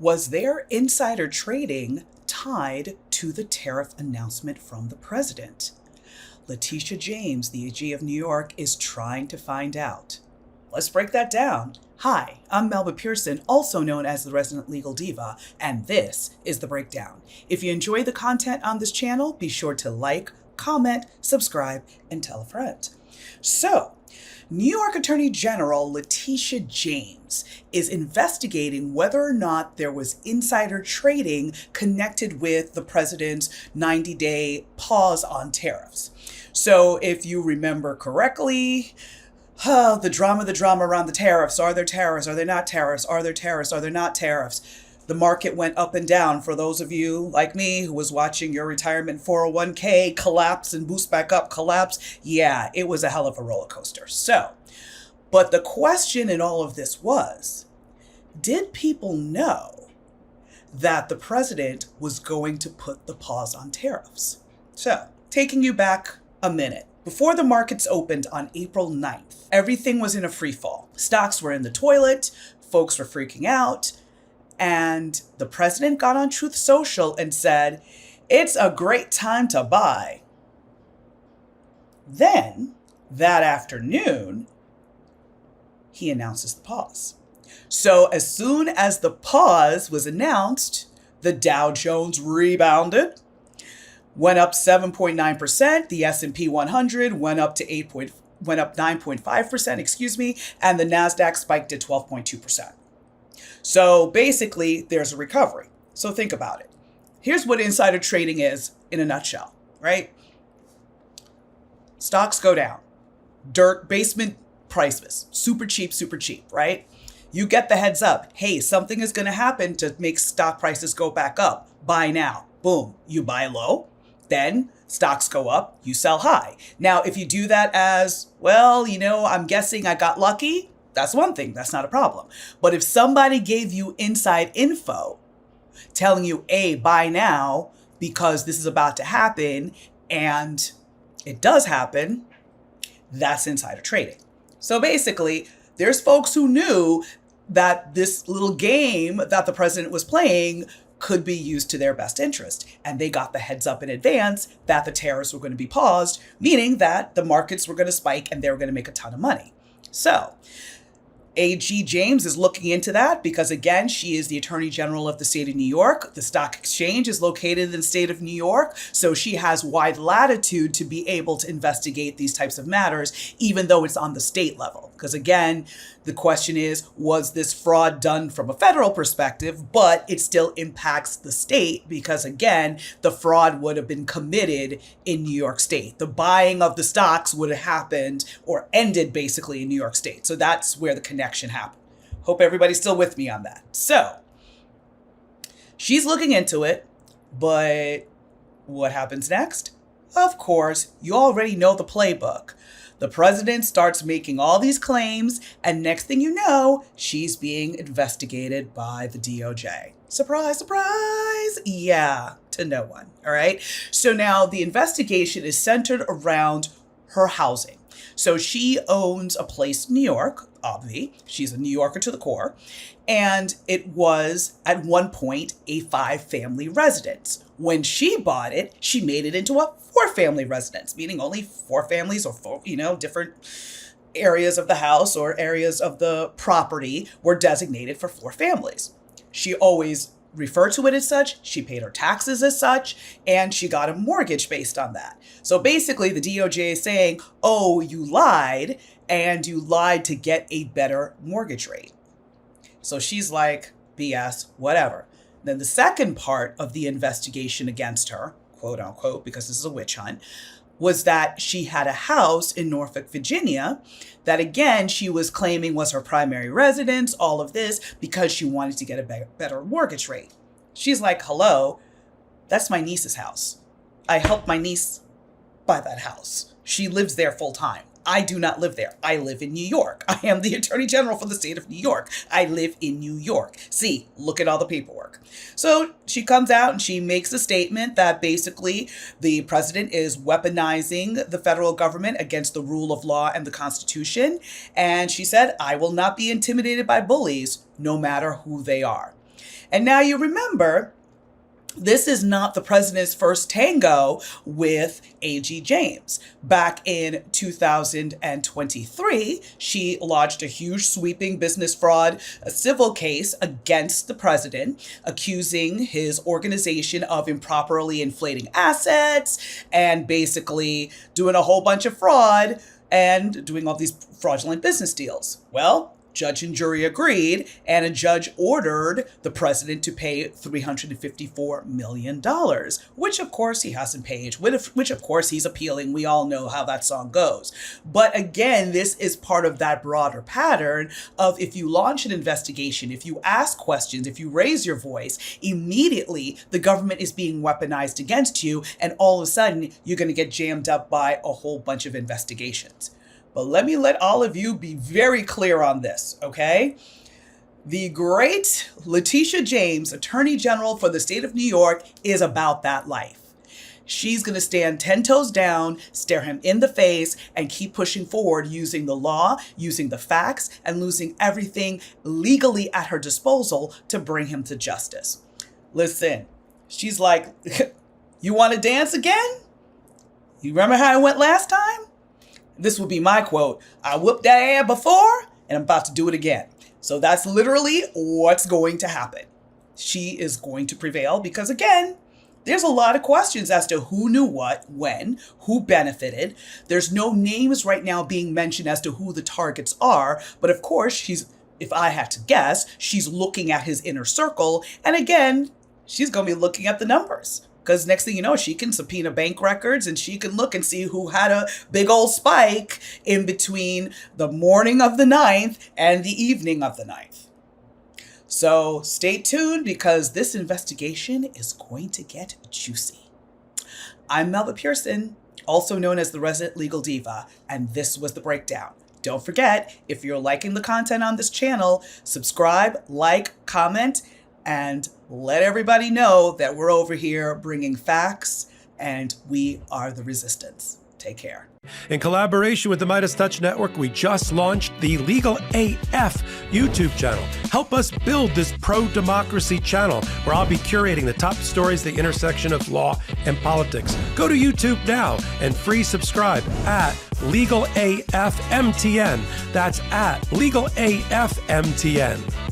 Was there insider trading tied to the tariff announcement from the president? Letitia James, the AG of New York, is trying to find out. Let's break that down. Hi, I'm Melba Pearson, also known as the Resident Legal Diva, and this is The Breakdown. If you enjoy the content on this channel, be sure to like, comment, subscribe, and tell a friend. So, New York Attorney General Letitia James is investigating whether or not there was insider trading connected with the president's 90-day pause on tariffs. So if you remember correctly, the drama around the tariffs. Are there tariffs? Are there not tariffs? Are there tariffs? Are there not tariffs? The market went up and down. For those of you like me who was watching your retirement 401k collapse and boost back up, collapse. Yeah, it was a hell of a roller coaster. So, but the question in all of this was, did people know that the president was going to put the pause on tariffs? So, taking you back a minute. Before the markets opened on April 9th, everything was in a free fall. Stocks were in the toilet, folks were freaking out, and the president got on Truth Social and said, "It's a great time to buy." Then, that afternoon, he announces the pause. So as soon as the pause was announced, the Dow Jones rebounded, went up 7.9%. The S&P 100 went up 9.5%, and the Nasdaq spiked at 12.2%. So basically, there's a recovery. So think about it. Here's what insider trading is in a nutshell, right? Stocks go down. Basement prices, super cheap, right? You get the heads up. Hey, something is going to happen to make stock prices go back up. Buy now. Boom. You buy low. Then stocks go up, you sell high. Now, if you do that as, well, I'm guessing I got lucky, that's one thing, that's not a problem. But if somebody gave you inside info telling you, hey, buy now because this is about to happen, and it does happen, that's insider trading. So basically, there's folks who knew that this little game that the president was playing could be used to their best interest. And they got the heads up in advance that the tariffs were going to be paused, meaning that the markets were going to spike and they were going to make a ton of money. So AG James is looking into that because, again, she is the Attorney General of the state of New York. The stock exchange is located in the state of New York, so she has wide latitude to be able to investigate these types of matters, even though it's on the state level. Because, again, the question is, was this fraud done from a federal perspective? But it still impacts the state because, again, the fraud would have been committed in New York State. The buying of the stocks would have happened or ended basically in New York State. So that's where the connection happened. Hope everybody's still with me on that. So she's looking into it, but what happens next? Of course, you already know the playbook. The president starts making all these claims, and next thing you know, she's being investigated by the DOJ. Surprise, surprise! Yeah, to no one, all right? So now the investigation is centered around her housing. So she owns a place in New York, obviously. She's a New Yorker to the core. And it was, at one point, a 5-family residence. When she bought it, she made it into a 4-family residence, meaning only 4 families or 4, different areas of the house or areas of the property were designated for 4 families. She always referred to it as such, she paid her taxes as such, and she got a mortgage based on that. So basically the DOJ is saying, oh, you lied, and you lied to get a better mortgage rate. So she's like, BS, whatever. Then the second part of the investigation against her, quote unquote, because this is a witch hunt, was that she had a house in Norfolk, Virginia, that again, she was claiming was her primary residence, all of this, because she wanted to get a better mortgage rate. She's like, hello, that's my niece's house. I helped my niece buy that house. She lives there full time. I do not live there. I live in New York. I am the Attorney General for the state of New York. I live in New York. See, look at all the paperwork. So she comes out and she makes a statement that basically the president is weaponizing the federal government against the rule of law and the Constitution. And she said, I will not be intimidated by bullies, no matter who they are. And now you remember, this is not the president's first tango with A.G. James. Back in 2023, she lodged a huge sweeping business fraud civil case against the president, accusing his organization of improperly inflating assets and basically doing a whole bunch of fraud and doing all these fraudulent business deals. Well, judge and jury agreed, and a judge ordered the president to pay $354 million, which of course he hasn't paid, which of course he's appealing. We all know how that song goes. But again, this is part of that broader pattern of, if you launch an investigation, if you ask questions, if you raise your voice, immediately the government is being weaponized against you, and all of a sudden you're going to get jammed up by a whole bunch of investigations. But let me let all of you be very clear on this, okay? The great Letitia James, Attorney General for the state of New York, is about that life. She's going to stand 10 toes down, stare him in the face, and keep pushing forward using the law, using the facts, and using everything legally at her disposal to bring him to justice. Listen, she's like, you want to dance again? You remember how it went last time? This would be my quote. I whooped that ass before, and I'm about to do it again. So that's literally what's going to happen. She is going to prevail because, again, there's a lot of questions as to who knew what, when, who benefited. There's no names right now being mentioned as to who the targets are. But of course, if I had to guess, she's looking at his inner circle. And again, she's going to be looking at the numbers. Because next thing you know, she can subpoena bank records and she can look and see who had a big old spike in between the morning of the 9th and the evening of the 9th. So stay tuned, because this investigation is going to get juicy. I'm Melba Pearson, also known as the Resident Legal Diva, and this was The Breakdown. Don't forget, if you're liking the content on this channel, subscribe, like, comment, and let everybody know that we're over here bringing facts, and we are the resistance. Take care. In collaboration with the Midas Touch Network, we just launched the Legal AF YouTube channel. Help us build this pro-democracy channel where I'll be curating the top stories, the intersection of law and politics. Go to YouTube now and free subscribe at Legal AF MTN. That's at Legal AF MTN.